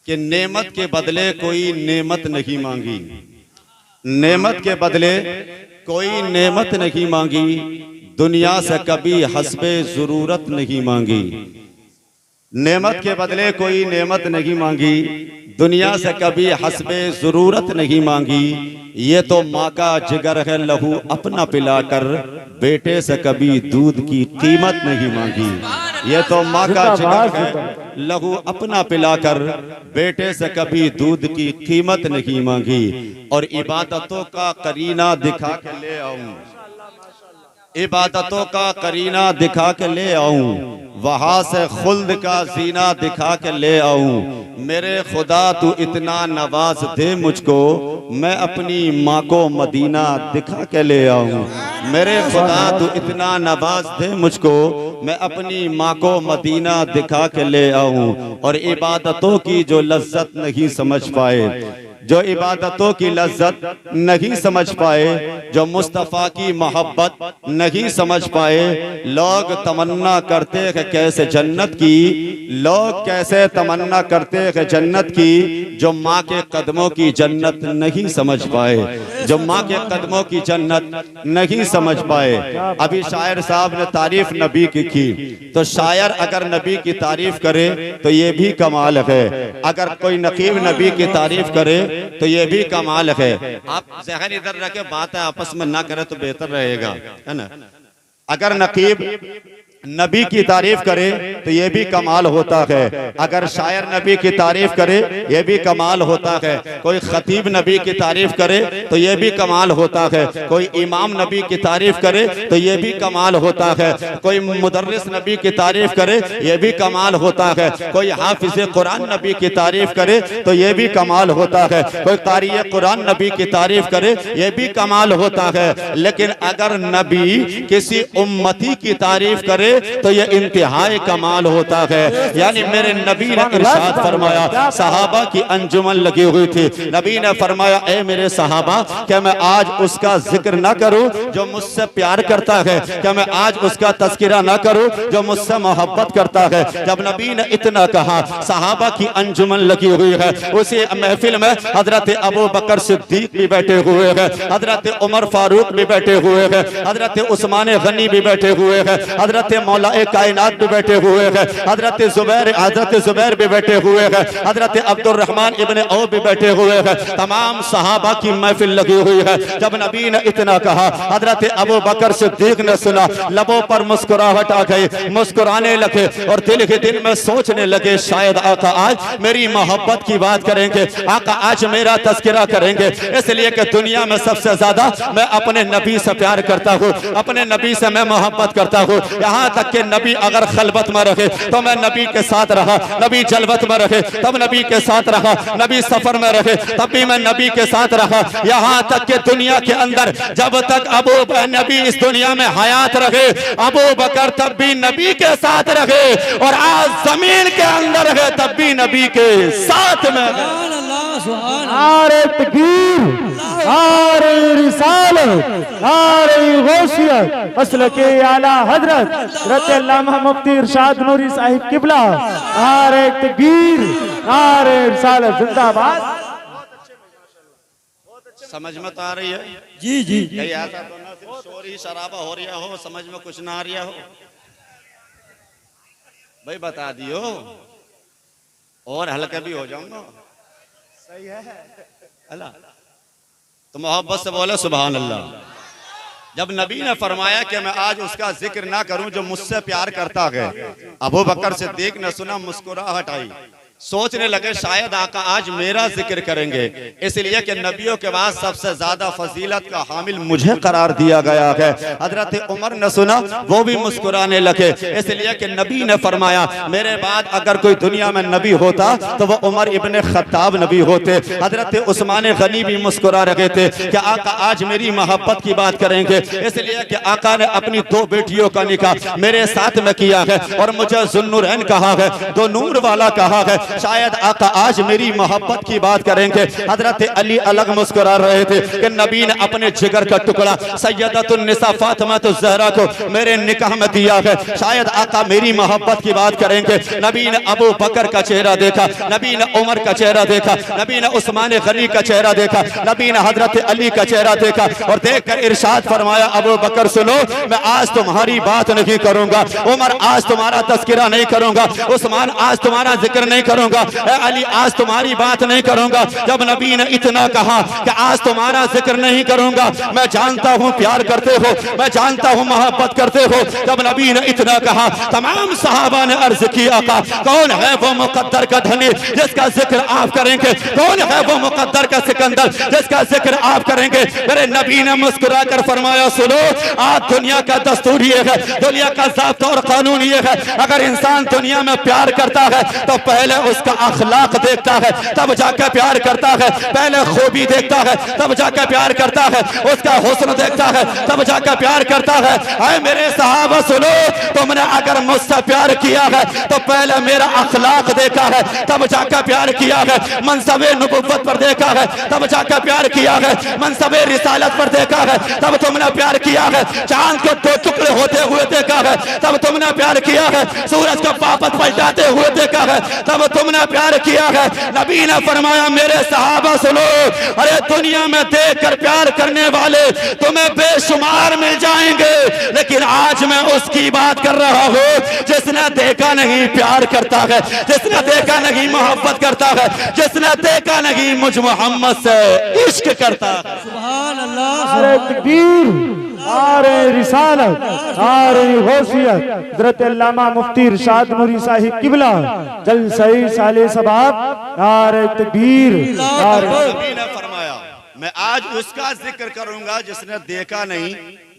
कि नेमत के बदले कोई नेमत नहीं मांगी, नेमत के बदले कोई नेमत नहीं मांगी, दुनिया से कभी हस्बे ज़रूरत नहीं मांगी। नेमत के बदले कोई नेमत नहीं मांगी, दुनिया से कभी हस्बे ज़रूरत नहीं मांगी। ये तो माँ का जिगर है लहू अपना पिलाकर, बेटे से कभी दूध की कीमत नहीं मांगी। ये तो माँ का जिगर है लहू अपना पिलाकर, बेटे से कभी दूध की कीमत नहीं मांगी। और इबादतों का करीना दिखा के ले आऊं, इबादतों का करीना दिखा के ले आऊं, वहां से खुल्द का जीना दिखा के ले आऊं। मेरे खुदा तू इतना नवाज दे मुझको, मैं अपनी माँ को मदीना दिखा के ले आऊं। मेरे खुदा तू इतना नवाज दे मुझको, मैं अपनी माँ को मदीना दिखा के ले आऊं। और इबादतों की जो लज्जत नहीं समझ पाए, जो इबादतों की लज्जत नहीं समझ पाए, जो मुस्तफ़ा की मोहब्बत नहीं समझ पाए, लोग तमन्ना करते हैं कैसे जन्नत की, लोग कैसे तमन्ना करते हैं जन्नत की, जो माँ के कदमों की जन्नत नहीं समझ पाए, जो माँ के कदमों की जन्नत नहीं समझ पाए। अभी शायर साहब ने तारीफ नबी की, तो शायर अगर नबी की तारीफ करे तो ये भी कमाल है, अगर कोई नकीब नबी की तारीफ करे तो ये भी कमाल है। आप जहन इधर रखे, बातें आपस में ना करें तो बेहतर रहेगा, है ना। अगर नकीब नबी की तारीफ करे तो ये भी कमाल होता है, अगर शायर नबी की तारीफ करे ये भी कमाल होता है, कोई खतीब नबी की तारीफ करे तो ये भी कमाल होता है, कोई इमाम नबी की तारीफ करे तो ये भी कमाल होता है, कोई मुदर्रिस नबी की तारीफ करे ये भी कमाल होता है, कोई हाफिज कुरान नबी की तारीफ करे तो ये भी कमाल होता है, कोई कारी कुरान नबी की तारीफ करे ये भी कमाल होता है। लेकिन अगर नबी किसी उम्मती की तारीफ करे तो ये इंतहाई कमाल होता है। यानी मेरे नबी ने इरशाद फरमाया, सहाबा की अंजुमन लगी हुई थी, नबी ने फरमाया ए मेरे सहाबा, क्या मैं आज उसका जिक्र ना करूं जो मुझसे प्यार करता है, क्या मैं आज उसका तज़किरा ना करूं जो मुझसे मोहब्बत करता है। जब नबी ने इतना कहा, सहाबा की अंजुमन लगी हुई है। उसी महफिल में हजरत अबू बकर सिद्दीक भी बैठे हुए हैं, हजरत उमर फारूक भी बैठे हुए हैं, हजरत उस्मान गनी भी बैठे हुए हैं, हजरत मौला कायनात भी बैठे हुए हैं, हजरत जुबैर भी बैठे हुए हैं, हजरत अब्दुल रहमान इब्ने औफ भी बैठे हुए हैं। तमाम सहाबा की महफिल लगी हुई है। जब नबी ने इतना कहा, हजरत अबू बकर सिद्दीक ने सुना, लबों पर मुस्कुराहट आ गई, मुस्कुराने लगे और दिल ही दिल में सोचने लगे, शायद आका आज मेरी मोहब्बत की बात करेंगे, आका आज मेरा तज़किरा करेंगे। इसलिए कि दुनिया में सबसे ज्यादा मैं अपने नबी से प्यार करता हूँ, अपने नबी से मैं मोहब्बत करता हूँ। यहाँ तक कि नबी अगर खलबत में रहे तो मैं नबी के साथ रहा, नबी जलवत में रहे तब नबी के साथ रहा, नबी सफर में रहे तब भी मैं नबी के साथ रहा। यहाँ तक कि दुनिया के अंदर जब तक नबी इस दुनिया में हयात रहे, अबू बकर तब भी नबी के साथ रहे, और आज जमीन के अंदर रहे तब भी नबी के साथ में। नारे तकबीर, नारे रिसालत, नारे गौसियत, मसलके आला हजरत हज़रत अल्लामा मुफ्ती इरशाद नूरी साहिब किबला, नारे तकबीर, नारे रिसालत जिंदाबाद। समझ में तो आ रही है? जी जी जी। ऐसा तो ना सिर्फ शोर ही शराबा हो रहा हो, समझ में कुछ ना आ रहा हो, भाई बता दियो और हल्का भी हो जाऊंगा। सही है अल्लाह, तो मोहब्बत से बोले सुभान अल्लाह। जब नबी ने फरमाया कि मैं आज उसका जिक्र ना करूं जो मुझसे प्यार करता है, अबू बकर सिद्दीक ने सुना, मुस्कुराहट आई, सोचने लगे शायद आका आज मेरा जिक्र करेंगे, इसलिए कि नबियों के बाद सबसे ज्यादा फजीलत का हामिल मुझे करार दिया गया है। हजरत उमर ने सुना, वो भी मुस्कुराने लगे, इसलिए कि नबी ने फरमाया मेरे बाद अगर कोई दुनिया में नबी होता तो वो उमर इब्ने खत्ताब नबी होते। हजरत उस्मान गनी भी मुस्कुरा रहे थे कि आका आज मेरी मोहब्बत की बात करेंगे, इसलिए कि आका ने अपनी दो बेटियों का निकाह मेरे साथ में किया है और मुझे जुन्नुरैन कहा है, दो नूर वाला कहा है। शायद आका आज मेरी मोहब्बत की बात करेंगे। हजरत अली अलग मुस्कुरा रहे थे कि नबी ने अपने जिगर का टुकड़ा सैयदतुन निसा फातिमा ज़हरा को मेरे निकाह में दिया है। शायद आका मेरी मोहब्बत की बात करेंगे। नबी ने अबू बकर का चेहरा देखा, नबी ने उमर का चेहरा देखा, नबी ने उस्मान गनी का चेहरा देखा, नबी ने हजरत अली का चेहरा देखा और देखकर इरशाद फरमाया, अबू बकर सुनो, मैं आज तुम्हारी बात नहीं करूंगा, उमर आज तुम्हारा तस्करा नहीं करूंगा, उस्मान आज तुम्हारा जिक्र नहीं करूंगा, अली आज तुम्हारी बात नहीं करूंगा। जब नबी ने इतना कहा कि आज तुम्हारा जिक्र नहीं करूंगा, मैं जानता हूं प्यार करते हो, मैं जानता हूं मोहब्बत करते हो। जब नबी ने इतना कहा तमाम सहाबा ने अर्ज किया, कौन है वो मुकद्दर का धनी जिसका जिक्र आप करेंगे, कौन है वो मुकद्दर का सिकंदर जिसका जिक्र आप करेंगे। मेरे नबी ने मुस्कुरा कर फरमाया, सुनो, आज दुनिया का दस्तूर ये है, दुनिया का ज़ाब्ता और कानून ये है, अगर इंसान दुनिया में प्यार करता है तो पहले उसका अखलाक देखता है, तब जाकर प्यार करता है, पहले खूबी देखता है, तब जाकर प्यार करता है, उसका हुस्न देखता है, तब जाकर प्यार करता है। ऐ मेरे सहाबा सुनो, तुमने अगर मुझसे प्यार किया है तो पहले मेरा अखलाक देखा है, तब जाकर प्यार किया है, मनसबे नबुव्वत पर देखा है, तब जाकर प्यार किया है, मनसबे रिसालत पर देखा है, तब तुमने प्यार किया है, चांद को दो टुकड़े होते हुए देखा है, तब तुमने प्यार किया है, सूरज को वापस पलटाते हुए देखा है, तब तुमने प्यार किया है। नबी ने फरमाया, मेरे सहाबा सुनो, अरे दुनिया में देख कर प्यार करने वाले तुम्हें बेशुमार मिल जाएंगे, लेकिन आज मैं उसकी बात कर रहा हूँ जिसने देखा नहीं प्यार करता है, जिसने देखा नहीं मोहब्बत करता है, जिसने देखा नहीं मुझ मोहम्मद से इश्क करता है। सुभान अल्लाह, नारे तकबीर, नारे रिसालत, नारे गौसियत। हज़रत अल्लामा मुफ्ती इरशाद नूरी साहिब किबला जल सही साले सबाब, नारे तकबीर। नबी ने फरमाया, मैं आज उसका जिक्र करूंगा जिसने देखा नहीं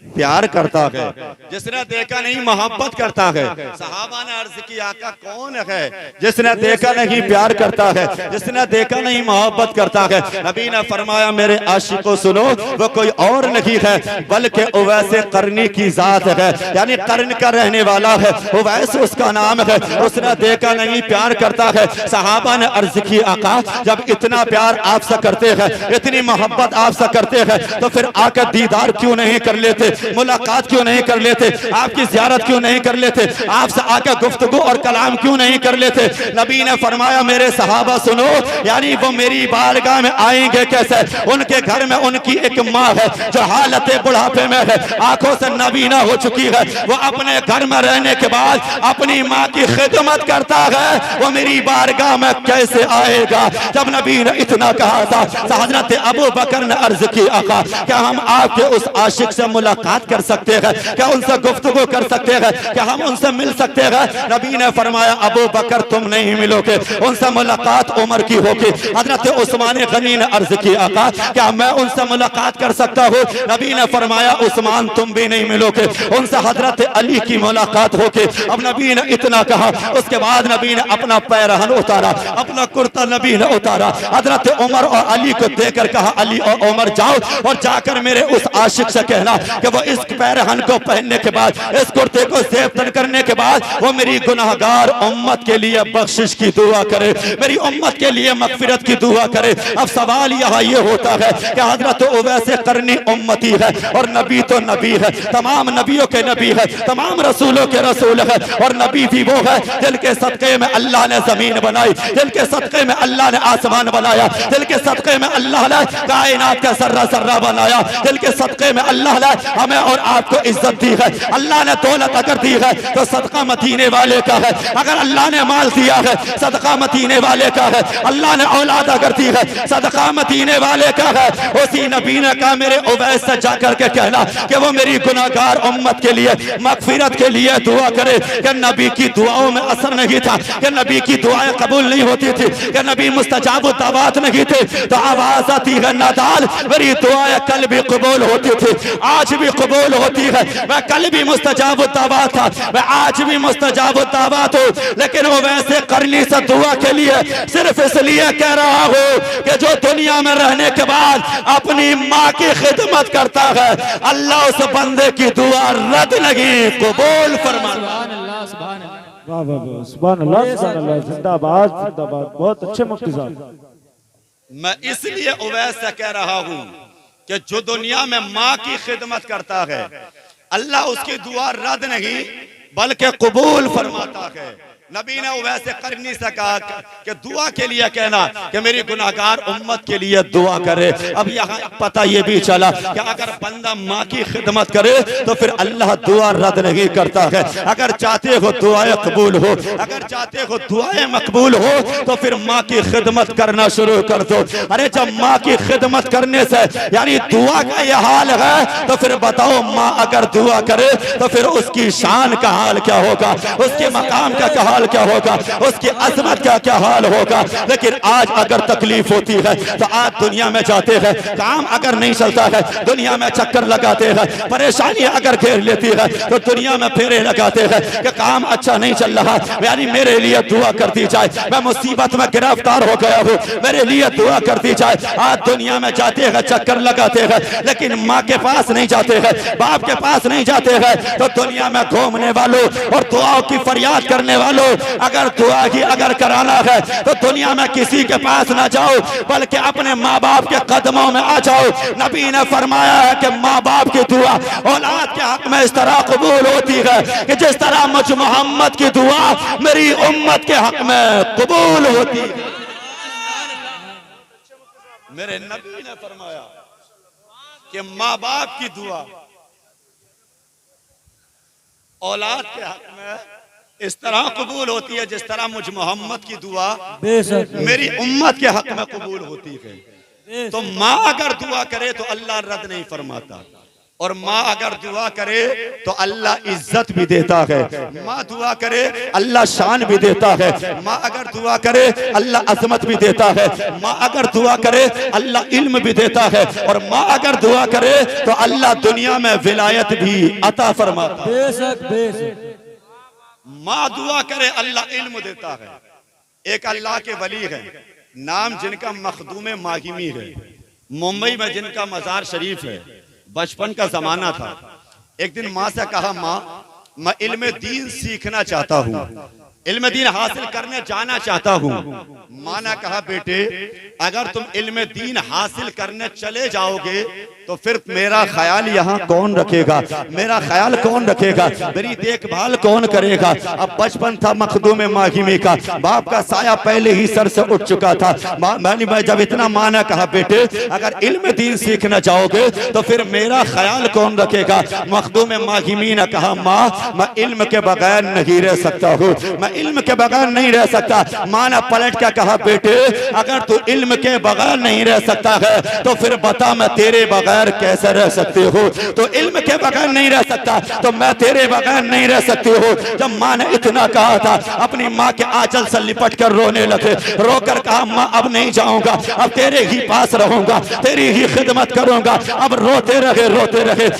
प्यार करता है, जिसने देखा नहीं मोहब्बत करता है। सहाबा ने अर्ज किया, आका कौन है जिसने देखा नहीं प्यार करता है, जिसने देखा नहीं मोहब्बत करता है। नबी ने फरमाया, मेरे आशिकों सुनो, वो कोई और नहीं है बल्कि उवैस करनी की जात है, यानी कर्न का रहने वाला है, उवैस उसका नाम है, उसने देखा नहीं प्यार करता है। सहाबा ने अर्ज की, आका जब इतना प्यार आपसे करते हैं, इतनी मोहब्बत आपसे करते हैं, तो फिर आकर दीदार क्यों नहीं कर लेते, मुलाकात क्यों नहीं कर लेते, आपकी ज़ियारत क्यों नहीं कर लेते, आपसे आकर गुफ्तगू और कलाम क्यों नहीं कर लेते। नबी ने फरमाया, मेरे सहाबा सुनो, यानी वो मेरी बारगाह में आएंगे कैसे, उनके घर में उनकी एक माँ है जो हालत बुढ़ापे में है, आंखों से नबीना हो चुकी है, वो अपने घर में रहने के बाद अपनी माँ की खिदमत करता है, वो मेरी बारगाह में कैसे आएगा। जब नबी ने इतना कहा था, हज़रत अबू बकर ने अर्ज की, आका क्या हम आपके उस आशिक से मुलाकात कर सकते हैं, क्या उनसे गुफ्तगू कर सकते हैं, क्या हम उनसे मिल सकते हैं। नबी ने फरमाया, अबू बकर तुम नहीं मिलोगे, उनसे मुलाकात उमर की होगी। हजरत उस्मान गनी ने अर्ज की, आका क्या मैं उनसे मुलाकात कर सकता हूँ। नबी ने फरमाया, उस्मान तुम भी नहीं मिलोगे, उनसे हजरत अली की मुलाकात होगी। अब नबी ने इतना कहा, उसके बाद नबी ने अपना पैरहन उतारा, अपना कुर्ता नबी ने उतारा, हजरत उमर और अली को देकर कहा, अली और उमर जाओ और जाकर मेरे उस आशिक से कहना कि वो इस पैरहन को पहनने के बाद, इस कुर्ते को ज़ेब करने के बाद वो मेरी गुनाहगार उम्मत के लिए बख्शिश की दुआ करे, मेरी उम्मत के लिए मगफिरत की दुआ करे। अब सवाल यहाँ ये होता है कि हजरत उवैस करनी उम्मती है और नबी तो नबी है, तमाम नबियों के नबी है, तमाम रसूलों के रसूल है, और नबी भी वो है जिनके सदक़े में अल्लाह ने जमीन बनाई, जिनके सदक़े में अल्लाह ने आसमान बनाया, जिनके सदक़े में अल्लाह ने कायनात का सर्रा सर्रा बनाया, जिनके सदक़े में अल्लाह ने हमें और आपको इज्जत दी है। अल्लाह ने दौलत अगर दी है तो सदका मदीने वाले का है, अगर अल्लाह ने माल दिया है सदका मदीने वाले का है, अल्लाह ने औलाद अगर दी है सदका मदीने वाले का है। उसी नबी ने कहा, मेरे उवैस से जाकर के कहना कि वो मेरी गुनाहगार उम्मत के लिए मगफिरत के लिए दुआ करे। कि नबी की दुआओं में असर नहीं था, कि नबी की दुआएं कबूल नहीं होती थी, कि नबी मुस्तजाब दावत नहीं थे, तो आवाज आती है नादाल, मेरी दुआएं कल भी कबूल होती थी, आज भी कबूल होती है। मैं कल भी मुस्तजाब दावत था, मैं आज भी मुस्तजाब दावत हूँ, लेकिन वो वैसे करनी से दुआ के लिए सिर्फ इसलिए कह रहा हूँ कि जो दुनिया में रहने के बाद अपनी माँ की खिदमत करता है, अल्लाह उस बंदे की दुआ रद्द नहीं कबूल फरमाता। वाह वाह वाह, सुभान अल्लाह सुभान अल्लाह, जिंदाबाद जिंदाबाद, बहुत अच्छे मुफ्ती साहब। मैं इसलिए उवैस से कह रहा हूं कि जो दुनिया में माँ की खिदमत करता है अल्लाह उसकी दुआ रद्द नहीं बल्कि कबूल फरमाता है। नबी ने वैसे कर नहीं सका कि दुआ के लिए कहना कि मेरी गुनाहगार उम्मत के लिए दुआ करे। अब यहाँ पता ये भी चला कि अगर बंदा माँ की खिदमत करे तो फिर अल्लाह दुआ रद्द नहीं करता है। अगर चाहते हो दुआएं कबूल हो, अगर चाहते हो दुआएं मकबूल हो तो फिर माँ की खिदमत करना शुरू कर दो। अरे जब माँ की खिदमत करने से यानी दुआ का यह हाल है तो फिर बताओ माँ अगर दुआ करे तो फिर उसकी शान का हाल क्या होगा, उसके मकाम का क्या क्या होगा, उसकी अजमत का क्या हाल होगा। लेकिन आज अगर तकलीफ होती है तो आज दुनिया में जाते हैं, काम अगर नहीं चलता है दुनिया में चक्कर लगाते हैं, परेशानी अगर घेर लेती है तो दुनिया में फेरे लगाते हैं कि काम अच्छा नहीं चल रहा, यानी मेरे लिए दुआ कर दी जाए, मैं मुसीबत में गिरफ्तार हो गया हूँ, मेरे लिए दुआ कर दी जाए। आज दुनिया में जाते हैं, चक्कर लगाते हैं, लेकिन माँ के पास नहीं जाते हैं, बाप के पास नहीं जाते हैं। तो दुनिया में घूमने वालों और दुआओं की फरियाद करने वालों अगर दुआ ही अगर कराना है तो दुनिया में किसी के पास ना जाओ बल्कि अपने माँ बाप के कदमों में आ जाओ। नबी ने फरमाया है कि माँ बाप की दुआ औलाद के हक में इस तरह कबूल होती है कि जिस तरह मुझ मोहम्मद की दुआ मेरी उम्मत के हक में कबूल होती है। मेरे नबी ने फरमाया कि माँ बाप की दुआ औलाद के हक में इस तरह कबूल होती है जिस तरह मुझ मोहम्मद की दुआ मेरी उम्मत के हक में कबूल होती है। तो माँ अगर दुआ करे तो अल्लाह रद्द नहीं फरमाता, और माँ अगर दुआ करे तो अल्लाह इज्जत भी देता है, माँ दुआ करे अल्लाह शान भी देता है, माँ अगर दुआ करे अल्लाह अजमत भी देता है, माँ अगर दुआ करे अल्लाह इल्म भी देता है, और माँ अगर दुआ करे तो अल्लाह दुनिया में विलायत भी अता फरमाता है। बेशक बेशक, माँ दुआ करे अल्लाह इल्म देता है। एक अल्लाह के वली है नाम जिनका मखदूम माहिमी है, मुंबई में जिनका मजार शरीफ है। बचपन का जमाना था, एक दिन माँ से कहा माँ मैं इल्म दीन सीखना चाहता हूँ, इल्म दीन हासिल करने जाना चाहता हूँ। माँ ने कहा बेटे अगर तुम इल्म दीन हासिल करने चले जाओगे तो फिर मेरा ख्याल यहाँ कौन रखेगा, मेरा ख्याल कौन रखेगा, मेरी देखभाल कौन करेगा। अब बचपन था मखदूम माहिमी का, बाप का साया पहले ही सर से उठ चुका था। मैं जब इतना माँ ने कहा बेटे अगर इल्म दीन सीखना चाहोगे तो फिर मेरा ख्याल कौन रखेगा। मखदूम माहिमी ने कहा माँ मैं इल्म के बगैर नहीं रह सकता हूँ, मैं इल्म के बगैर नहीं रह सकता। माँ ने पलट के कहा बेटे अगर तू इल्म के बगैर नहीं रह सकता है तो फिर बता मैं तेरे बगैर कैसे रह सकते हो। तो इल्म के बगैर नहीं रह सकता तो मैं तेरे बगैर नहीं रह सकती हूँ। जब माँ ने इतना कहा था अपनी माँ के आंचल से लिपट कर रोने लगे, रोकर कहा माँ अब नहीं जाऊंगा, अब तेरे ही पास रहूंगा, तेरी ही खिदमत करूंगा। अब रोते रहे,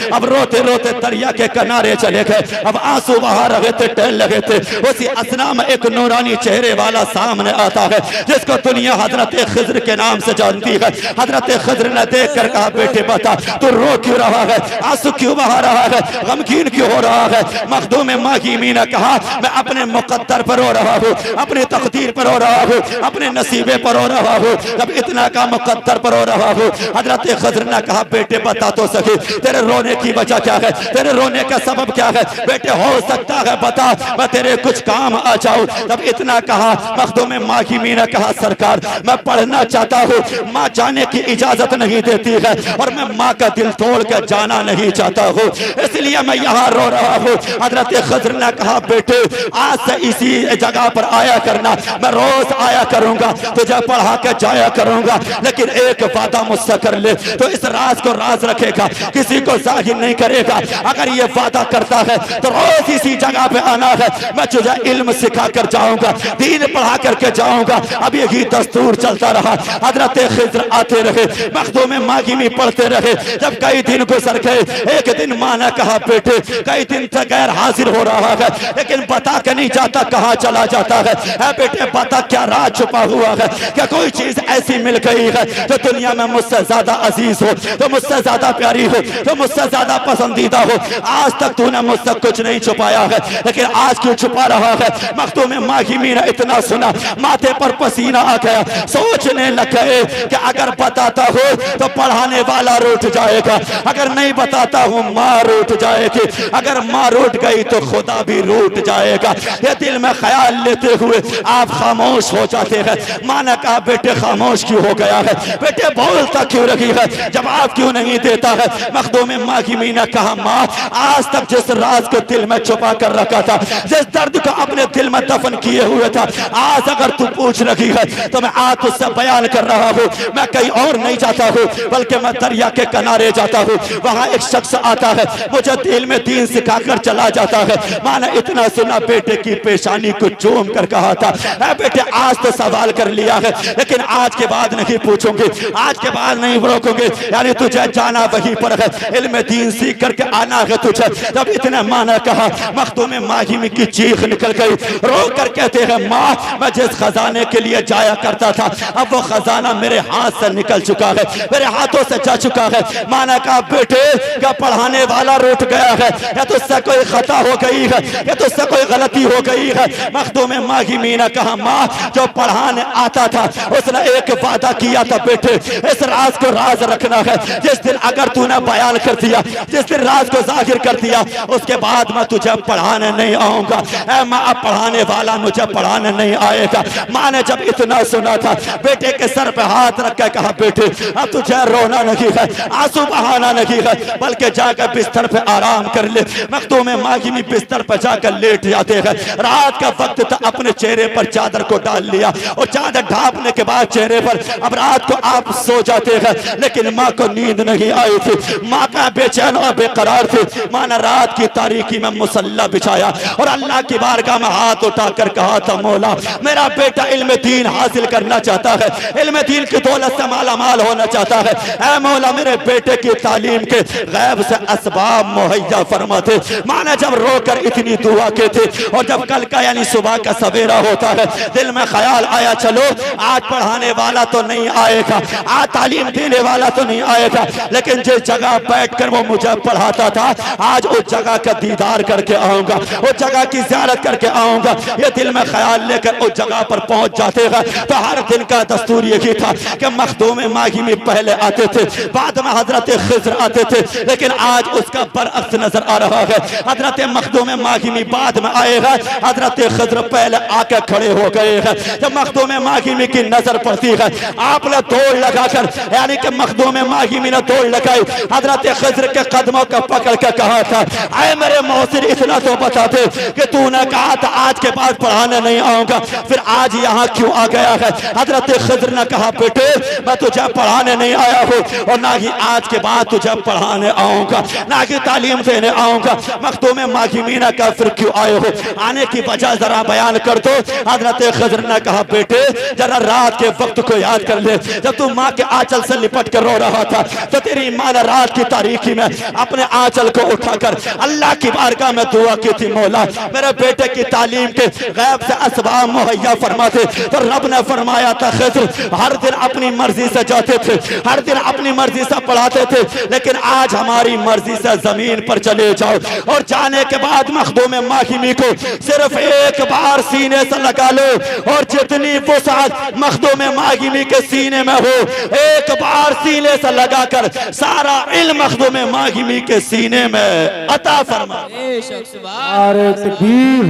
अब रोते रोते दरिया के किनारे चले गए। अब आंसू बहा रहे थे, टहल लगे थे। उसी असना में एक नूरानी चेहरे वाला सामने आता है जिसको दुनिया हजरत खिज्र के नाम से जानती है। हजरत खिज्र ने देख कर कहा बेटे बता तू रो क्यों रहा है, आंसू क्यों बहा रहा है, गमगीन क्यों हो रहा है। मखदूम माहिमी ने कहा मैं अपने मुकद्दर पर रो रहा हूँ, अपनी तकदीर पर रो रहा हूँ, अपने नसीबे पर रो रहा हूँ। जब इतना का मुकद्दर पर रो रहा हूँ हजरत खिज्र ने कहा बेटे बता तो सही तेरे रोने की वजह क्या है, तेरे रोने का सबब क्या है। बेटे हो सकता है बता मैं तेरे कुछ काम आ जाऊं। जब इतना कहा मखदूम माहिमी ने कहा सरकार मैं पढ़ना चाहता हूँ, माँ जाने की इजाजत नहीं देती है और मैं माँ का दिल तोड़ कर जाना नहीं चाहता हूँ, इसलिए मैं यहाँ रो रहा हूँ। हजरत खिज्र ने कहा बेटे आज से इसी जगह पर आया करना, मैं रोज आया करूंगा, तुझे पढ़ा के जाया करूंगा, लेकिन एक वादा मुझसे कर ले तो इस राज को राज रखेगा, किसी को जाहिर नहीं करेगा। अगर ये वादा करता है तो रोज इसी जगह पे आना है, मैं तुझे इल्म सिखा कर जाऊंगा, दीन पढ़ा करके जाऊंगा। अब यही दस्तूर चलता रहा। हजरत खिज्र आते रहे, मखदूम माहिमी पढ़ते रहे। जब कई दिन गुजर गए, एक दिन माँ ने कहा बेटे कई दिन तक गैर हाजिर हो रहा है लेकिन बता के नहीं जाता कहाँ चला जाता है। बेटे बता क्या राज छुपा हुआ है, क्या कोई चीज ऐसी मिल गई है जो दुनिया में मुझसे ज्यादा अजीज हो, तो मुझसे ज्यादा प्यारी हो, तो मुझसे ज्यादा पसंदीदा हो। आज तक तूने मुझसे कुछ नहीं छुपाया है लेकिन आज क्यों छुपा रहा है। मखदूम माहिमी ने इतना सुना, माथे पर पसीना आ गया, सोचने लग गए कि अगर बताता हो तो पढ़ाने वाला रूठ जाएगा, अगर नहीं बताता हूँ माँ रूठ जाएगी, अगर माँ रूठ गई तो खुदा भी रूठ जाएगा। ये दिल में ख्याल लेते हुए आप खामोश हो जाते हैं। माँ ने कहा बेटे खामोश क्यों हो गया है, बेटे बोलता क्यों रही है, जवाब क्यों नहीं देता है। मखदूम माहिमी ने कहा माँ, आज तक जिस राज को दिल में छुपा कर रखा था, जिस दर्द को अपने दिल में दफन किए हुए था, आज अगर तू पूछ रही है तो मैं आज तुझसे बयान कर रहा हूँ। मैं कहीं और नहीं जाता हूँ बल्कि मैं दरिया के किनारे जाता हूँ, वहाँ एक शख्स आता है, मुझे दिल में दीन सिखाकर चला जाता है। माँ ने इतना सुना, बेटे की पेशानी को चूम कर कहा था, बेटे आज तो सवाल कर लिया है लेकिन आज के बाद नहीं पूछूंगी, आज के बाद नहीं रोकूंगी, यानी तुझे जाना वहीं पर है, इल्म दीन सीख करके आना है तुझे। जब इतने माँ ने कहा, मखदूम माहिमी की चीख निकल गई, रो कर कहते हैं माँ, मैं जिस खजाने के लिए जाया करता था अब वो खजाना मेरे हाथ से निकल चुका है, मेरे हाथों से जा चुका है। माँ ने कहा बेटे, क्या पढ़ाने वाला रूठ गया है या तुझसे कोई खता हो गई है या तुझसे कोई गलती हो गई है। मखदूम माहिमी ने कहा माँ, जो पढ़ाने आता था उसने एक वादा किया था, बेटे इस राज को राज रखना है, जिस दिन अगर तूने बयान कर दिया, जिस दिन राज को जाहिर कर दिया, उसके बाद मैं तुझे पढ़ाने नहीं आऊंगा। ऐ माँ, अब पढ़ाने वाला मुझे पढ़ाने नहीं आएगा। माँ ने जब इतना सुना था, बेटे के सर पे हाथ रख के कहा बेटे अब तुझे रोना नहीं है, आंसू बहाना नहीं है, बल्कि जाकर बिस्तर पे आराम कर ले। मखदूम माहिमी बिस्तर पर जाकर लेट जाते हैं। रात का वक्त था, अपने चेहरे पर चादर को डाल लिया और चादर ढांपने के बाद चेहरे पर अब रात को आप सो जाते हैं, लेकिन माँ को नींद नहीं आई थी। माँ का बेचैन और बेकरार थी। माँ ने रात की तारीकी में मुसल्ला बिछाया और अल्लाह की बारगाह में हाथ उठाकर कहा था, मौला मेरा बेटा इल्म दीन हासिल करना चाहता है, इल्म दीन की दौलत से माला माल होना चाहता है। ऐ मौला, मेरे बेटे की तालीम के गैब से असबाब मुहैया फरमाते। माँ ने जब रोकर इतनी दुआ की थी और जब कल का यानी सुबह का सवेरा होता है, दिल में ख्याल आया, चलो आज पढ़ाने वाला तो नहीं आएगा, आज तालीम देने वाला तो नहीं आएगा, लेकिन जिस जगह बैठकर वो मुझे पढ़ाता था आज उस जगह का दीदार करके आऊंगा, उस जगह की ज़ियारत करके आऊंगा। ये दिल में ख्याल लेकर उस जगह पर पहुंच जाते हैं। तो हर दिन का दस्तूर यही था कि मखदूम माहिमी पहले आते थे, बाद में हजरत खिज़्र आते थे, लेकिन आज उसका बरअक्स नजर आ रहा है। हजरत मखदूम माहिमी बाद में आएगा, हजरत खिज़्र पहले आकर खड़े हो गए हैं। जब मखदूम माहिमी की नजर पड़ती है, आपने दौड़ लगाकर यानी कि मखदूम माहिमी ने दौड़ लगाई, हजरत खिज़्र के कदमों को पकड़ के कहा था, ऐ मेरे मोहसिन इतना तो बता दे कि तूने कहा था आज के बाद पढ़ाने नहीं आऊंगा, फिर आज यहाँ क्यों आ गया है। हजरत खिज़्र ने कहा, बेटे मैं तुझे पढ़ाने नहीं आया हूँ और ना ही आज के बाद तुझे पढ़ाने आऊंगा, ना ही तालीम देने आऊंगा। मखदूम माहिमी ने कहा, फिर क्यों आए हो, आने की वजह जरा बयान कर दो। हजरत खिज़्र ने कहा, बेटे जरा रात के वक्त को याद कर ले, जब तू माँ के आंचल से लिपट कर रो रहा था तो तेरी माँ ने रात की तारीकी में अपने आंचल को उठाकर अल्लाह की बारगाह में दुआ की थी, मौला मेरे बेटे की तालीम के गैब से असबाब मुहैया फरमाते। तो रब ने फरमाया था, खिज़्र हर दिन अपनी मर्जी से जाते थे, हर दिन अपनी मर्जी से पढ़ाते थे, लेकिन आज हमारी मर्जी से जमीन पर चले जाओ और जाने के बाद मखदूम माहिमी को सिर्फ एक बार सीने से लगा लो और जितनी वुसाअत मखदूम माहिमी के सीने में हो एक बार सीने से लगाकर सारा इल्म मखदूम माहिमी के सीने में अता फरमा। नारे तकबीर,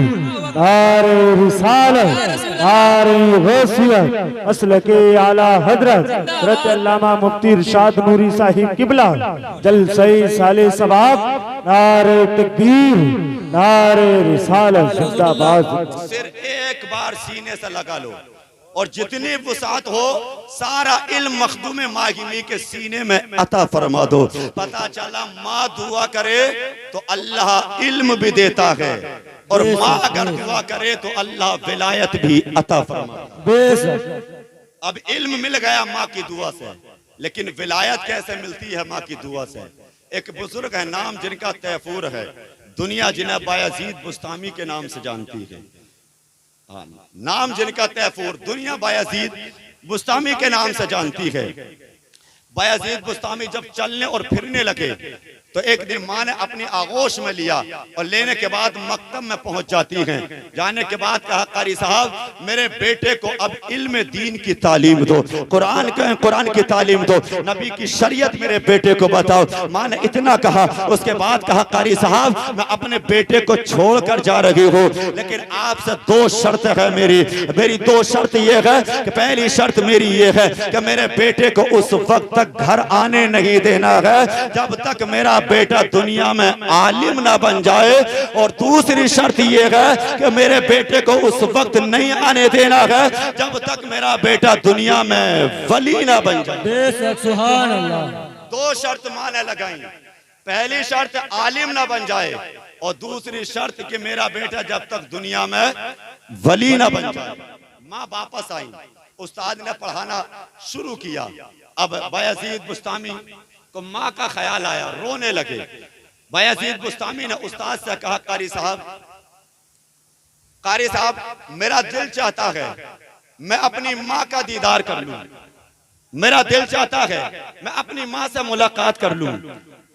नारे रिसालत, नारे गौसियत, असल के आला हजरत हज़रत अल्लामा मुफ्ती इरशाद नूरी साहिब किबला जलसे साले सवाब। नारे तकबीर, नारे रिसालत, जिंदाबाद। सिर्फ एक बार सीने से लगा लो और जितनी वसात हो सारा इल्म मखदूम माहिमी के सीने में अता फरमा दो। पता चला माँ दुआ करे तो अल्लाह इल्म भी देता है और माँ अगर दुआ करे तो अल्लाह विलायत भी अता फरमा। अब इल्म मिल गया माँ की दुआ से, लेकिन विलायत कैसे मिलती है माँ की दुआ से। एक बुजुर्ग है नाम जिनका तैफूर है, दुनिया जिन्हें बायजीद बुस्तामी के नाम से जानती है। नाम जिनका तैफूर, दुनिया बायजीद बुस्तामी के नाम से जानती है। बायजीद बुस्तामी जब चलने और फिरने लगे तो एक दिन माँ ने अपनी आगोश में लिया और लेने के बाद मकतब में पहुंच जाती हैं। जाने के बाद कहा कारी साहब मेरे बेटे को अब इल्म दीन की तालीम दो, कुरान की तालीम दो, नबी की शरीयत मेरे बेटे को बताओ। माँ ने इतना कहा, उसके बाद कहा कारी साहब मैं अपने बेटे को छोड़कर जा रही हूँ, लेकिन आपसे दो शर्त है मेरी दो शर्त ये है कि पहली शर्त मेरी ये है कि मेरे बेटे को उस वक्त तक घर आने नहीं देना है जब तक मेरा बेटा दुनिया में आलिम ना बन जाए, और दूसरी शर्त ये है कि मेरे बेटे को उस वक्त नहीं आने देना है जब तक मेरा बेटा दुनिया में वली ना बन जाए। बेशक सुभान अल्लाह। दो शर्त माने लगाई, पहली शर्त आलिम ना बन जाए और दूसरी शर्त कि मेरा बेटा जब तक दुनिया में वली ना बन जाए। माँ वापस आई, उस्ताद ने पढ़ाना शुरू किया। अब बायजीद बुस्तामी को माँ का ख्याल आया, रोने लगे। बायजीद बुस्तामी ने उस्ताद से कहा कारी साहब मेरा दिल चाहता है मैं अपनी माँ का दीदार कर लूं, मेरा दिल चाहता है मैं अपनी माँ से मुलाकात कर लूं।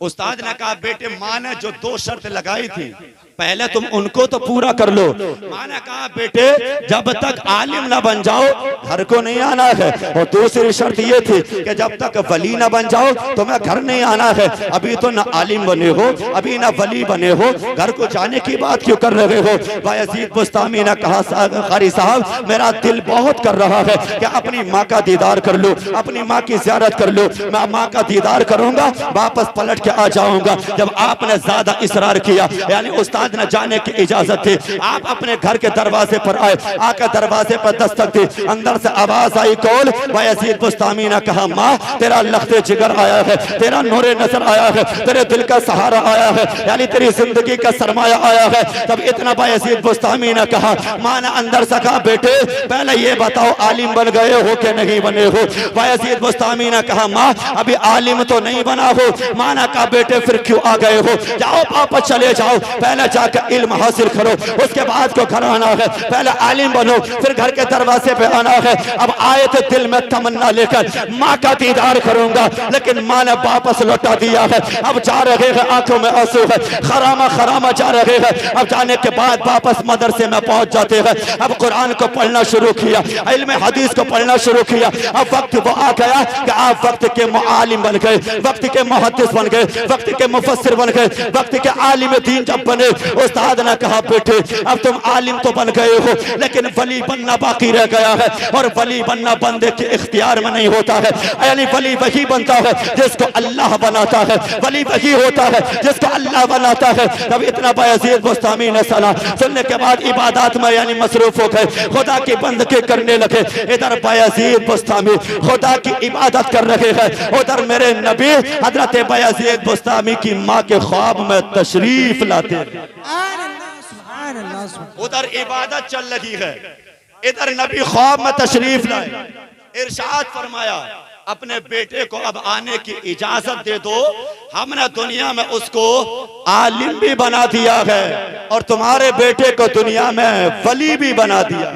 उस्ताद ने कहा बेटे माँ ने जो दो शर्त लगाई थी पहले तुम उनको तो पूरा कर लो। माँ ने कहा बेटे जब तक आलिम ना बन जाओ घर को नहीं आना है, और दूसरी शर्त ये थी कि जब तक वली ना बन जाओ तुम्हें घर नहीं आना है। अभी तो ना आलिम बने हो, अभी ना वली बने हो, घर को जाने की बात क्यों कर रहे हो। बायजीद बुस्तामी ने कहा कारी साहब मेरा दिल बहुत कर रहा है कि अपनी माँ का दीदार कर लो, अपनी माँ की ज़ियारत कर लो। मैं माँ का दीदार करूंगा, वापस पलट के आ जाऊंगा। जब आपने ज्यादा इसरार किया, यानी उस्ताद न जाने की इजाजत थी, आप अपने घर के दरवाजे पर आए, आकर दरवाजे पर दस्तक दी, अंदर से आवाज आई कौन। बायजीद बुस्तामी ने कहा माँ तेरा लख्ते जिगर आया है, तेरा नूरे नजर आया है, तेरे दिल का सहारा आया है, यानी तेरी जिंदगी का सरमाया आया है। तब इतना बायजीद बुस्तामी ने कहा, माँ ने अंदर से कहा बेटे पहले ये बताओ आलिम बन गए हो कि नहीं बने हो। बायजीद बुस्तामी ने कहा माँ अभी आलिम तो नहीं बना हो। माँ ने कहा बेटे फिर क्यों आ गए हो, जाओ वापस चले जाओ, पहले जाकर इल्म हासिल करो, उसके बाद को घर आना है, पहले आलिम बनो फिर घर के दरवाजे पे आना है। अब आए थे दिल में तमन्ना लेकर माँ का दीदार करूंगा, लेकिन माँ ने वापस लौटा दिया है। अब जा रहे हैं आंखों में आंसू है, खरामा जा रहे हैं। अब जाने के बाद वापस मदरसे में पहुंच जाते हैं। अब कुरान को पढ़ना शुरू किया, इल्म हदीस को पढ़ना शुरू किया। अब वक्त वो आ गया कि आप वक्त के मुआलिम बन गए, वक्त के मुहद्दिस बन गए, वक्त के मुफस्सिर बन गए, वक्त के आलिम दीन जब बने। उस्ताद ने कहा बेटे अब तुम आलिम तो बन गए हो, लेकिन वली बनना बाकी रह गया है, और वली बनना बंदे के इख्तियार में नहीं होता है। यानी वली वही बनता है जिसको अल्लाह बनाता है, वली वही होता है जिसको अल्लाह बनाता है। तब इतना बायजीद बुस्तामी ने सुनने के बाद इबादत में यानी मसरूफ हो गए, खुदा की बंदगी करने लगे। इधर बायजीद बुस्तामी खुदा की इबादत कर रहे हैं, उधर मेरे नबी हजरत बायजीद बुस्तामी की माँ के ख्वाब में तशरीफ लाते। उधर इबादत चल रही है, इधर नबी ख्वाब में तशरीफ लाए। इरशाद फरमाया अपने बेटे को अब आने की इजाजत दे दो, हमने दुनिया में उसको आलिम भी बना दिया है और तुम्हारे बेटे को दुनिया में वली भी बना दिया।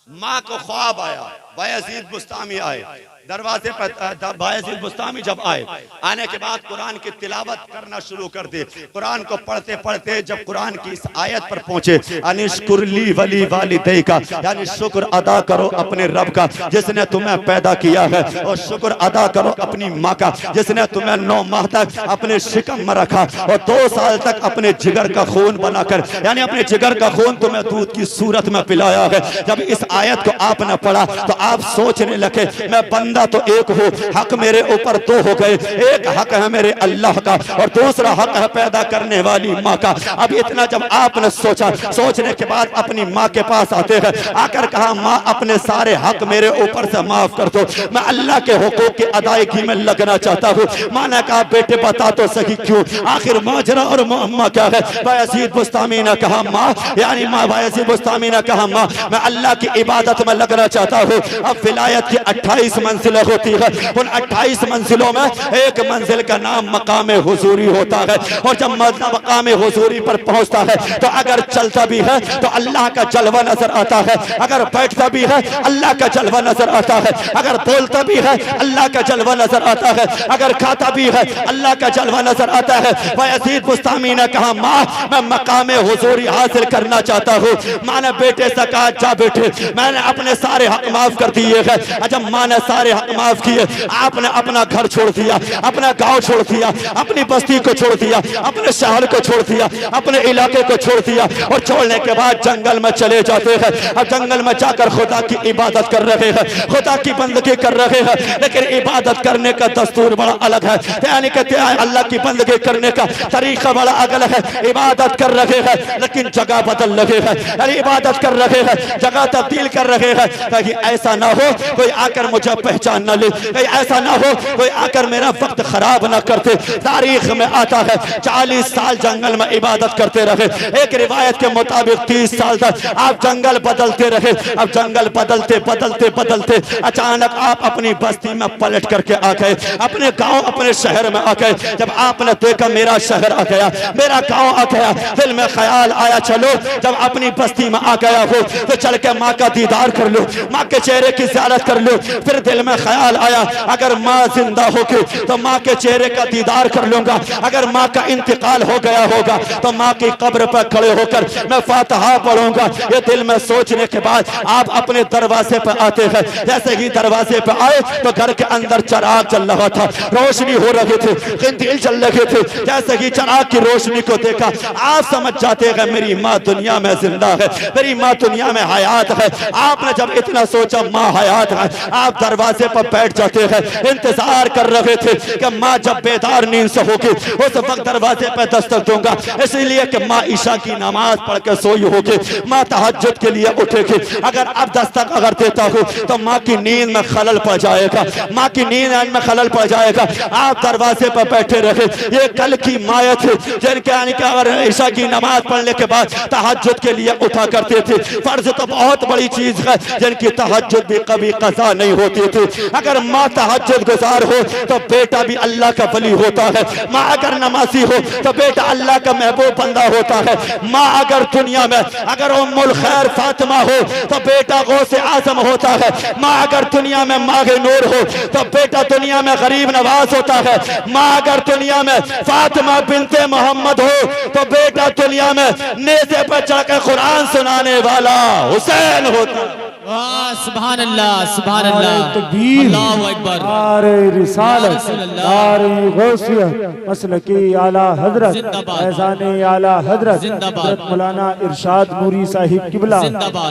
माँ को ख्वाब आया, बायजीद बुस्तामी आए दरवाजे पर। बायजीद बुस्तामी जब आए, आने के बाद कुरान की तिलावत करना शुरू कर दे। कुरान को पढ़ते पढ़ते जब कुरान की इस आयत पर पहुंचे, अनिश्कुरली वली वालिदै का, यानी शुक्र अदा करो अपने रब का जिसने तुम्हें पैदा किया है, और शुक्र अदा करो अपनी माँ का जिसने तुम्हें 9 माह तक अपने शिकम में रखा और 2 साल तक अपने जिगर का खून बनाकर, यानी अपने जिगर का खून तुम्हें दूध की सूरत में पिलाया है। जब इस आयत को आपने पढ़ा तो आप सोचने लगे मैं बंदा तो एक हो, हक मेरे ऊपर 2 हो गए। एक हक है मेरे अल्लाह का और दूसरा हक है पैदा करने वाली माँ का। अब इतना जब आपने सोचा, सोचने के बाद अपनी माँ के पास आते हैं, आकर कहा माँ अपने सारे हक मेरे ऊपर से माफ कर दो, मैं अल्लाह के हुकूक की अदायगी में लगना चाहता हूँ। माँ ने कहा बेटे बता तो सही क्यों, आखिर माजरा और मुअम्मा क्या है। बायजीद बुस्तामी ने कहा माँ, यानी माँ बायजीद बुस्तामी ने कहा माँ मैं अल्लाह की इबादत में लगना चाहता हूँ, अब विलायत की 28 मंजिलें होती है। उन 28 मंजिलों में एक मंजिल का नाम मकाम हुजूरी होता है। और जब मकाम हुजूरी पर पहुंचता है तो अगर चलता भी है तो अल्लाह का जलवा नजर आता है, अगर बैठता भी है अल्लाह का जलवा नजर आता है, अगर बोलता भी है अल्लाह का जलवा नजर आता है, अगर खाता भी है अल्लाह का जलवा नजर आता है। यजीद बुस्तामी ने कहा, माँ मैं मकाम हुजूरी हासिल करना चाहता हूँ। माँ ने बेटे से कहा, जा बेटे मैंने अपने सारे हक माफ कर दिए हैं। जब माँ ने सारे हक माफ किए, आपने अपना घर छोड़ दिया, अपना गांव छोड़ दिया, अपनी बस्ती को छोड़ दिया, अपने शहर को छोड़ दिया, अपने इलाके को छोड़ दिया और छोड़ने के बाद जंगल में चले जाते हैं। अब जंगल में जाकर खुदा की इबादत कर रहे हैं, खुदा की बंदगी कर रहे हैं, लेकिन इबादत करने का दस्तूर बड़ा अलग है। यानी कहते हैं अल्लाह की बंदगी करने का तरीका बड़ा अलग है। इबादत कर रहे हैं लेकिन जगह बदल रहे हैं, यानी इबादत कर रहे हैं जगह तब्दील कर रहे हैं, ताकि ऐसा ना हो कोई आकर मुझे पहचान न ले, कहीं ऐसा ना हो कोई आकर मेरा वक्त खराब ना करते। तारीख में आता है 40 साल जंगल में इबादत करते रहे। एक रिवायत के मुताबिक 30 साल तक आप जंगल बदलते रहे। अब जंगल बदलते बदलते बदलते अचानक आप अपनी बस्ती में पलट करके आ गए, अपने गांव अपने शहर में आ गए। जब आपने देखा मेरा शहर आ गया, मेरा गांव आ गया, दिल में ख्याल आया चलो जब अपनी बस्ती में आ गया हो तो चल के माँ का दीदार कर लो, माँ के चेहरे की ज़ियारत कर लो। फिर दिल में ख्याल आया अगर माँ जिंदा होगी तो माँ के चेहरे का दीदार कर लूंगा, अगर माँ का इंतकाल हो गया होगा तो माँ की कब्र पर खड़े होकर मैं फातिहा पढ़ूंगा। ये दिल में सोचने के बाद आप अपने दरवाजे पर आते हैं। जैसे ही दरवाजे पर आए तो घर के अंदर चिराग जल रहा था, रोशनी हो रही थी, कंदील जल रहे थे। जैसे ही चिराग की रोशनी को देखा आप समझ जाते हैं मेरी माँ दुनिया में जिंदा है, मेरी माँ दुनिया में हयात है। आपने जब इतना सोचा माँ हयात है, आप दरवाजे पर बैठ जाते हैं, इंतजार कर रहे थे कि माँ जब बेदार नींद से होगी उस वक्त दरवाजे पर दस्तक दूंगा, इसलिए कि माँ ईशा की नमाज पढ़ के सोई होगी, माँ तहज्जुद के लिए उठेगी। अगर अब दस्तक अगर देता हूँ तो माँ की नींद में खलल पड़ जाएगा, माँ की नींद में खलल पड़ जाएगा। आप दरवाजे पर बैठे रहे। ये कल की माया थी जिनके यानी कि अगर ईशा की नमाज पढ़ने के बाद तहज्जुद के लिए उठा करते थे। फर्ज तो बहुत बड़ी चीज है जिनकी तहज्जुद भी कभी कज़ा नहीं होती थी। अगर माँ तहज्जुद गुजार हो तो बेटा भी अल्लाह का वली होता है। माँ अगर नमाजी हो तो बेटा अल्लाह का महबूब बंदा होता है। माँ अगर दुनिया में अगर उम्मुल खैर फातिमा हो तो बेटा गौसे आजम होता है। माँ अगर दुनिया में मागे नूर हो तो बेटा दुनिया में गरीब नवाज होता है। माँ अगर दुनिया में फातिमा बिनते मोहम्मद हो तो बेटा दुनिया में नेज़े पर चढ़कर कुरान सुनाने वाला हुसैन होता है। वाह सुभान अल्लाह सुभान अल्लाह तकबीर, अल्लाहु अकबर। नारे रिसालत, नारे गौसियत, मसलकी आला हजरत, फैज़ाने आला हजरत, हजरत मौलाना इरशाद नूरी साहिब किबला,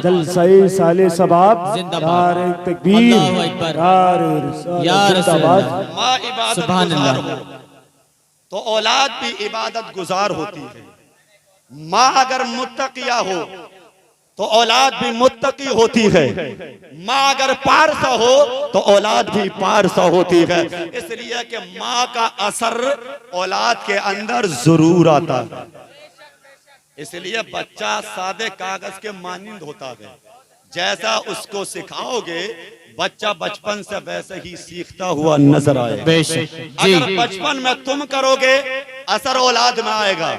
जलसाए साले सबाब, नारे तकबीर, अल्लाहु अकबर, नारे रिसालत, या रसूल जिंदाबाद। अल्लाह। माँ इबादत सुभान गुजार अल्लाह। हो तो औलाद भी इबादत गुजार होती है। माँ अगर मुत्तकिया हो तो औलाद भी मुत्तकी होती है। माँ अगर पारसा हो तो औलाद भी पारसा होती है। इसलिए कि माँ का असर औलाद के अंदर जरूर आता है। इसलिए बच्चा सादे कागज के मानिंद होता है। जैसा उसको सिखाओगे बच्चा बचपन से वैसे ही सीखता हुआ नजर आएगा। बेशक जी। अगर बचपन में तुम करोगे असर औलाद में आएगा।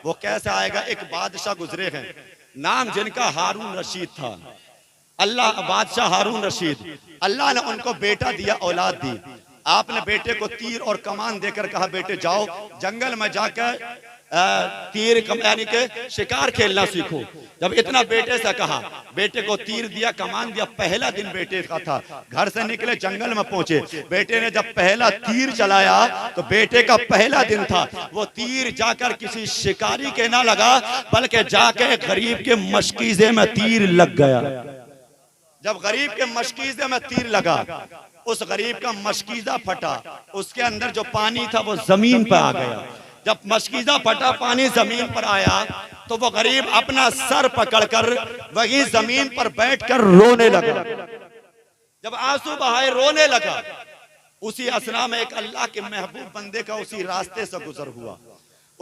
वो कैसे आएगा? एक बादशाह गुजरे हैं, नाम जिनका हारून रशीद था। अल्लाह बादशाह हारून रशीद, अल्लाह ने उनको बेटा दिया, औलाद दी। आपने बेटे को तीर और कमान देकर कहा बेटे जाओ जंगल में जाकर तीर यानी के शिकार खेलना सीखो। जब इतना बेटे से कहा, बेटे को तीर दिया कमान दिया। पहला दिन बेटे का था, घर से निकले जंगल में पहुंचे। बेटे ने जब पहला तीर चलाया तो बेटे का पहला दिन था। वो तीर जाकर किसी शिकारी के ना लगा बल्कि जाके गरीब के मशकीजे में तीर लग गया। जब गरीब के मशकीजे में तीर लगा उस गरीब का मशकीजा फटा, उसके अंदर जो पानी था वो जमीन पर आ गया। जब मशकीजा फटा, पानी जमीन पर आया तो वो गरीब अपना सर पकड़कर वही जमीन पर बैठकर रोने लगा। जब आंसू बहाए रोने लगा, उसी असना में एक अल्लाह के महबूब बंदे का उसी रास्ते से गुजर हुआ।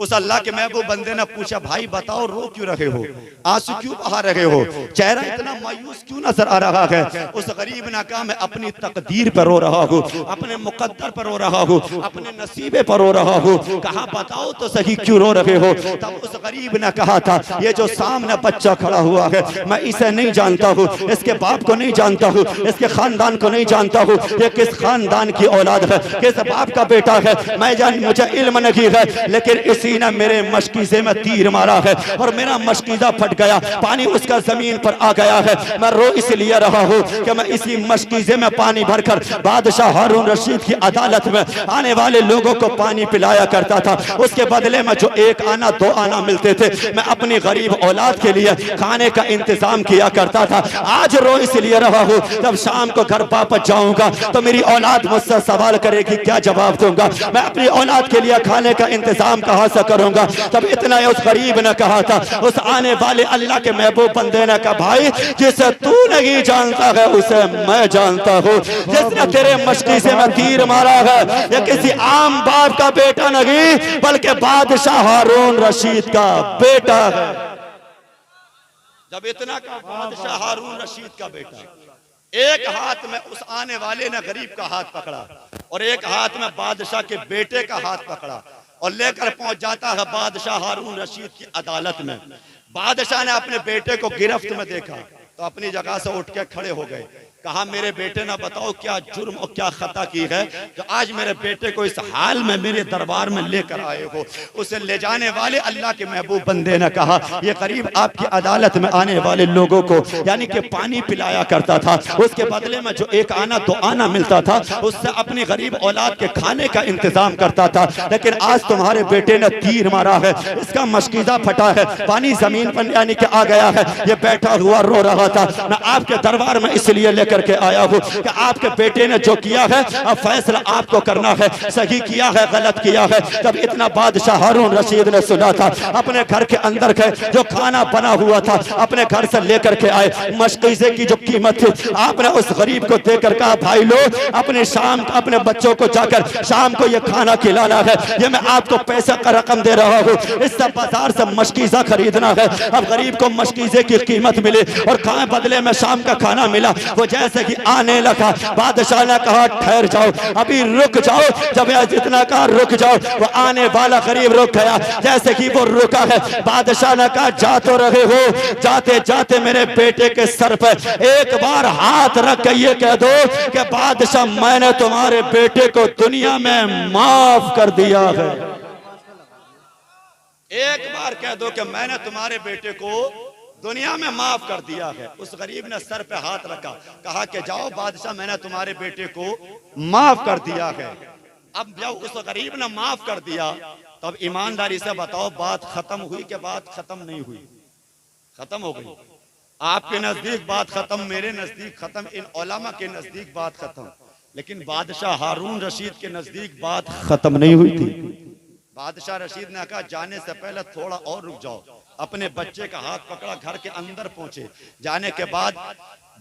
उस अल्लाह के महबूब बंदे ने पूछा, भाई बताओ रो क्यों रहे हो, आंसू क्यों बहा रहे हो, चेहरा इतना मायूस क्यों नजर आ रहा है। उस गरीब ने कहा, मैं अपनी तकदीर पर रो रहा हूँ, अपने मुकद्दर पर रो रहा हूँ, अपने नसीबे पर रो रहा हूँ। कहा बताओ तो सही क्यों रो रहे हो। तब उस गरीब ने कहा था, ये जो सामने बच्चा खड़ा हुआ है, मैं इसे नहीं जानता हूँ, इसके बाप को नहीं जानता हूँ, इसके खानदान को नहीं जानता हूँ, ये किस खानदान की औलाद है, किस बाप का बेटा है, मैं मुझे इल्म नहीं है, लेकिन इसी ने मेरे मशकीज़े में तीर मारा है और मेरा मशकीज़ा फट गया, पानी उसका जमीन पर आ गया है। मैं रो इसलिए रहा हूँ कि मैं इसी मशकीज़े में पानी भरकर बादशाह हारून रशीद की अदालत में आने वाले लोगों को पानी पिलाया करता था। उसके बदले में जो 1 आना 2 आना मिलते थे, मैं अपनी गरीब औलाद के लिए खाने का इंतजाम किया करता था। आज रो इसलिए रहा हूँ, जब शाम को घर वापस जाऊंगा तो मेरी औलाद मुझसे सवाल करेगी, क्या जवाब दूंगा, मैं अपनी औलाद के लिए खाने का इंतजाम कहां से करूंगा। तब इतना उस गरीब ने कहा था, उस आने वाले अल्लाह के महबूब बंदे ने कहा, भाई जिसे तू नहीं जानता है उसे मैं जानता हूँ। जिसने तेरे मशकीज़े में तीर मारा है, ये किसी आम बाप का बेटा नहीं, बल्कि बादशाह हारून रशीद का बेटा है। जब इतना का बादशाह हारून रशीद का बेटा, एक हाथ में उस आने वाले ने गरीब का हाथ पकड़ा और एक हाथ में बादशाह के बेटे का हाथ पकड़ा और लेकर पहुंच जाता है बादशाह हारून रशीद की अदालत में। बादशाह ने अपने बेटे को गिरफ्त में देखा तो अपनी जगह से उठ के खड़े हो गए। कहा, मेरे बेटे ने बताओ क्या जुर्म और क्या खता की है जो आज मेरे बेटे को इस हाल में मेरे दरबार में लेकर आए हो। उसे ले जाने वाले अल्लाह के महबूब बंदे ने कहा, ये गरीब आपकी अदालत में आने वाले लोगों को यानी कि पानी पिलाया करता था, उसके बदले में जो 1 आना 2 आना मिलता था उससे अपनी गरीब औलाद के खाने का इंतजाम करता था। लेकिन आज तुम्हारे बेटे ने तीर मारा है, इसका मशकीज़ा फटा है, पानी जमीन पर यानी कि आ गया है, ये बैठा हुआ रो रहा था। मैं आपके दरबार में इसलिए करके आया हूं कि आपके बेटे ने जो किया है अब फैसला आपको करना है, सही किया है गलत किया है। जब इतना बादशाह हारून रशीद ने सुना था, अपने घर के अंदर के जो खाना बना हुआ था अपने घर से लेकर के आए, मशकीज़े की जो कीमत थी आपने उस गरीब को देकर कहा, भाई लो अपने शाम अपने बच्चों को जाकर शाम को ये खाना खिलाना है, ये मैं आपको पैसा का रकम दे रहा हूँ, इससे बाजार से मशकीज़ा खरीदना है। अब गरीब को मशकीज़े की कीमत मिली और खाए बदले में शाम का खाना मिला। वो जैसे कि आने लगा, बादशाह ने कहा, ठहर जाओ, अभी रुक जाओ। जब जितना कहा रुक जाओ, वो आने वाला गरीब रुक गया। जैसे कि वो रुका है, बादशाह ने कहा, जा तो रहे हो, जाते जाते मेरे बेटे के सर पर एक बार हाथ रख के ये कह दो कि बादशाह मैंने तुम्हारे बेटे को दुनिया में माफ कर दिया है। एक बार कह दो कि मैंने तुम्हारे बेटे को दुनिया में माफ कर दिया है। उस गरीब ने सर पे हाथ रखा, कहा कि जाओ बादशाह मैंने तुम्हारे बेटे को माफ कर दिया है। अब जब उस गरीब ने माफ कर दिया तब ईमानदारी से बताओ बात खत्म हुई कि बात खत्म नहीं हुई? खत्म हो गई। आपके नजदीक बात खत्म, मेरे नजदीक खत्म, इन उलमा के नजदीक बात खत्म, लेकिन बादशाह हारून रशीद के नजदीक बात खत्म नहीं हुई थी। बादशाह रशीद ने कहा, जाने से पहले थोड़ा और रुक जाओ। अपने बच्चे का हाथ पकड़ा, घर के अंदर पहुंचे। जाने के बाद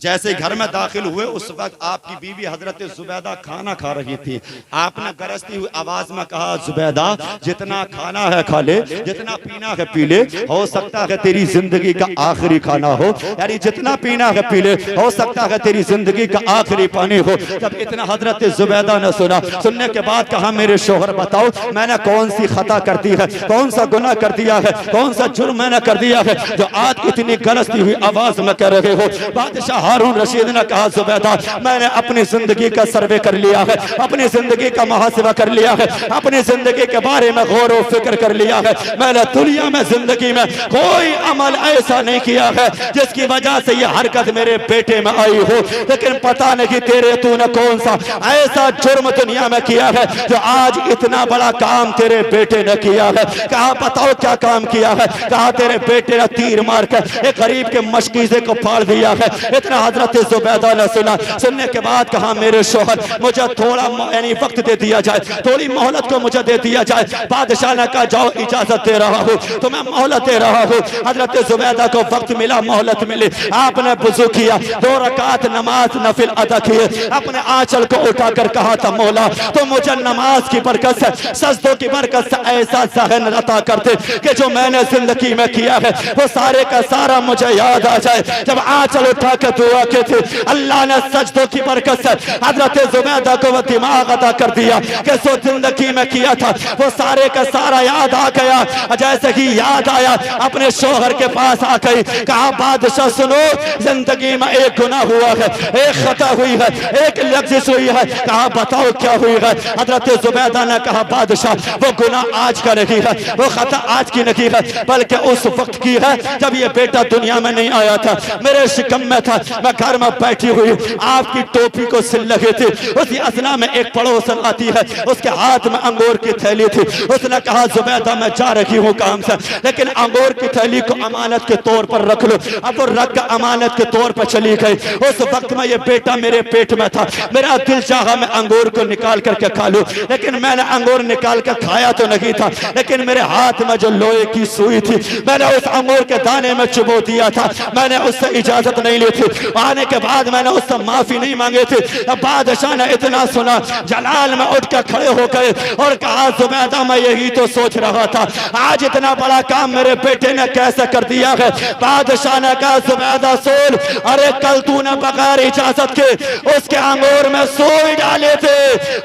जैसे घर में दाखिल हुए उस वक्त आपकी बीवी हजरत जुबैदा खाना खा रही थी। आपने गरजती हुई आवाज में कहा, जुबैदा जितना खाना है खा ले, जितना पीना है पी ले, हो सकता है तेरी जिंदगी का आखिरी खाना हो, यानी जितना पीना है पी ले, हो सकता है तेरी जिंदगी का आखिरी पानी हो। जब इतना हजरत जुबैदा ने सुना, सुनने के बाद कहा, मेरे शोहर बताओ मैंने कौन सी खता कर दी है, कौन सा गुनाह कर दिया है, कौन सा जुर्म मैंने कर दिया है जो आज इतनी गरजती हुई आवाज में कह रहे हो। बादशाह हारून रशीद ने कहा, जुबैदा मैंने अपनी जिंदगी का सर्वे कर लिया है, अपनी जिंदगी का मुहासिबा कर लिया है, अपनी जिंदगी के बारे में गौर व फिक्र कर लिया है। मैंने दुनिया में जिंदगी में कोई अमल ऐसा नहीं किया है जिसकी वजह से ये हरकत मेरे बेटे में आई हो, लेकिन पता नहीं तेरे तूने कौन सा ऐसा जुर्म दुनिया में किया है जो आज इतना बड़ा काम तेरे बेटे ने किया है। कहा बताओ क्या काम किया है? कहा तेरे बेटे ने तीर मार कर एक गरीब के मशकीज़े को फाड़ दिया है। इतना हजरत जुबैदा ने सुना। सुनने के बाद कहा मेरे शोहर मुझे थोड़ा यानी वक्त दे दिया जाए, थोड़ी मोहलत को मुझे दे दिया जाए। बादशाह ने कहा जाओ इजाजत दे रहा हूँ, तो मैं मोहलत दे रहा हूँ। हजरत जुबैदा को वक्त मिला, मोहलत मिली। आपने वुजू किया, 2 रकात नमाज नफिल अदा किए। अपने आंचल को उठाकर कहा था मौला तो मुझे नमाज की बरकत से, सजदों की बरकत से ऐसा ज़हन अता करते कि जो मैंने जिंदगी में किया है वो सारे का सारा मुझे याद आ जाए। जब आंचल उठा के दुआ की थी, अल्लाह ने सजदों की बरकत से हजरत जुबैदा को वो दिमाग अता कर दिया कि जो जिंदगी में किया था वो सारे का सारा याद आ गया। जैसे ही याद आया अपने शोहर के पास आ गई, कहा बादशाह सुनो, जिंदगी में एक गुनाह हुआ है, एक खता हुई है, एक लफ्ज़ हुई है। कहा बताओ क्या हुई है। हजरत जुबैदा ने कहा बादशाह वो गुनाह आज का नहीं है, वो खता आज की नहीं है, बल्कि उस वक्त की है जब ये बेटा दुनिया में नहीं आया था, मेरे शिकम में था, मैं घर में बैठी हुई आपकी टोपी को सिल लगी थी। उसी असना में एक पड़ोसन आती है, उसके हाथ में अंगूर की थैली थी। उसने कहा जुबैदा मैं जा रही हूँ काम से, लेकिन अंगूर की थैली को अमानत के तौर पर रख लो। अब वो रख कर अमानत के तौर पर चली गई। उस वक्त में ये बेटा मेरे पेट में था, मेरा दिल चाहा मैं अंगूर को निकाल करके खा लूं, लेकिन मैंने अंगूर निकाल कर खाया तो नहीं था, लेकिन मेरे हाथ में जो लोहे की सुई थी मैंने उस अंगूर के दाने में चुबो दिया था। मैंने उससे इजाजत नहीं ली थी, आने के बाद मैंने उससे माफी नहीं मांगी थी। बादशाह ने इतना सुना, जलाल में उठ कर खड़े हो गए और कहा जुबैदा मैं यही तो सोच रहा था, आज इतना बड़ा काम मेरे बेटे ने कैसे कर दिया है। बादशाह ने कहा जुबैदा सुन, अरे कल तूने बगैर इजाजत के उसके अंगूर में सुई डाले थे,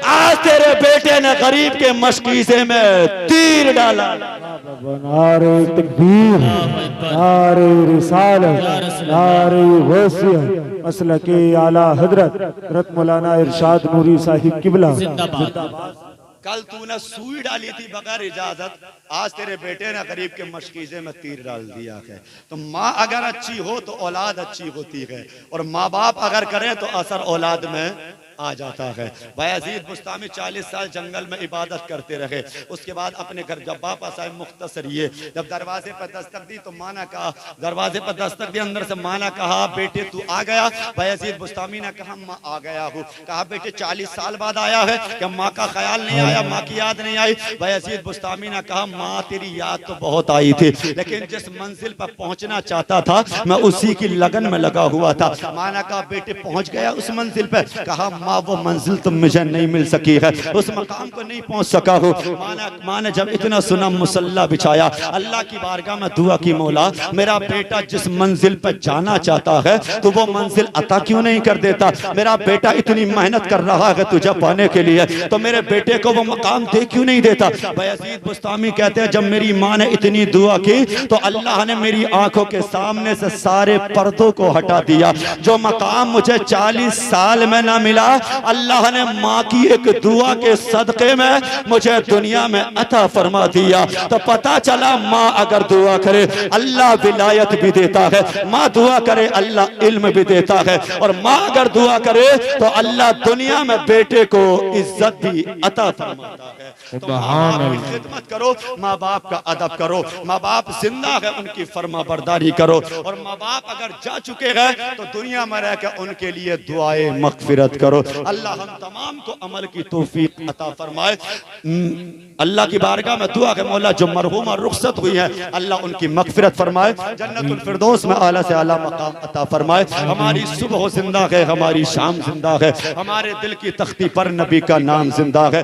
आज तेरे बेटे ने गरीब के मशकीज़े में तीर डाला। नारे तकबीर, नारे रिसालत, नारे गौसियत, मसलके आला हजरत मौलाना इरशाद नूरी साहिब किबला जिंदाबाद। कल तूने सुई डाली थी बगैर इजाजत, आज तेरे बेटे ने गरीब के मशकीज़े में तीर डाल दिया है। तो माँ अगर अच्छी हो तो औलाद अच्छी होती है, और माँ बाप अगर करें तो असर औलाद में आ जाता है। बायजीद बुस्तामी 40 साल जंगल में इबादत करते रहे, उसके बाद अपने घर जब वापस आए मुख्तसर ये जब दरवाजे पर दस्तक दी तो माँ ने कहा, दरवाजे पर दस्तक दी, अंदर से माँ ने कहा बेटे तू आ गया। बायजीद बुस्तामी ने कहा माँ आ गया हूँ। कहा बेटे 40 साल बाद आया है, क्या माँ का ख्याल नहीं आया, माँ की याद नहीं आई? बायजीद बुस्तामी ने कहा माँ तेरी याद तो बहुत आई थी, लेकिन जिस मंजिल पर पहुंचना चाहता था मैं उसी की लगन में लगा हुआ था। माँ ने कहा बेटे पहुंच गया उस मंजिल पर? कहा माँ वो मंजिल तो मुझे नहीं मिल सकी है, उस मकाम को नहीं पहुंच सका हूँ। माँ ने जब इतना सुना मुसल्ला बिछाया, अल्लाह की बारगाह में दुआ की मौला मेरा बेटा जिस मंजिल पर जाना चाहता है तो वो मंजिल अता क्यों नहीं कर देता? मेरा बेटा इतनी मेहनत कर रहा है तुझे पाने के लिए, तो मेरे बेटे को वो मकाम दे क्यों नहीं देता? बायजीद बुस्तामी कहते हैं जब मेरी माँ ने इतनी दुआ की तो अल्लाह ने मेरी आंखों के सामने से सारे पर्दों को हटा दिया। जो मकाम मुझे 40 साल में ना मिला, अल्लाह ने माँ की एक दुआ के सदक़े में मुझे दुनिया में अता फरमा दिया। तो पता चला माँ अगर दुआ करे अल्लाह विलायत भी देता है, माँ दुआ करे अल्लाह इल्म भी देता है, और माँ अगर दुआ करे तो अल्लाह दुनिया में बेटे को इज्जत भी अता फरमाता है। तो माँ बाप की खिदमत करो, माँ बाप का अदब करो, माँ बाप जिंदा है उनकी फर्मा बरदारी करो, और माँ बाप अगर जा चुके हैं तो दुनिया में रह कर उनके लिए दुआए मगफिरत करो। अल्लाह हम तमाम को अमल की तौफीक अता फरमाए। अल्लाह की बारगाह में दुआ है मौला जो मरहूमा रुखसत हुई है अल्लाह उनकी मगफिरत फरमाए, जन्नतुल फिरदौस में आला से आला मकाम अता फरमाए। हमारी सुबह जिंदा है, हमारी शाम जिंदा है, हमारे दिल की तख्ती पर नबी का नाम जिंदा है।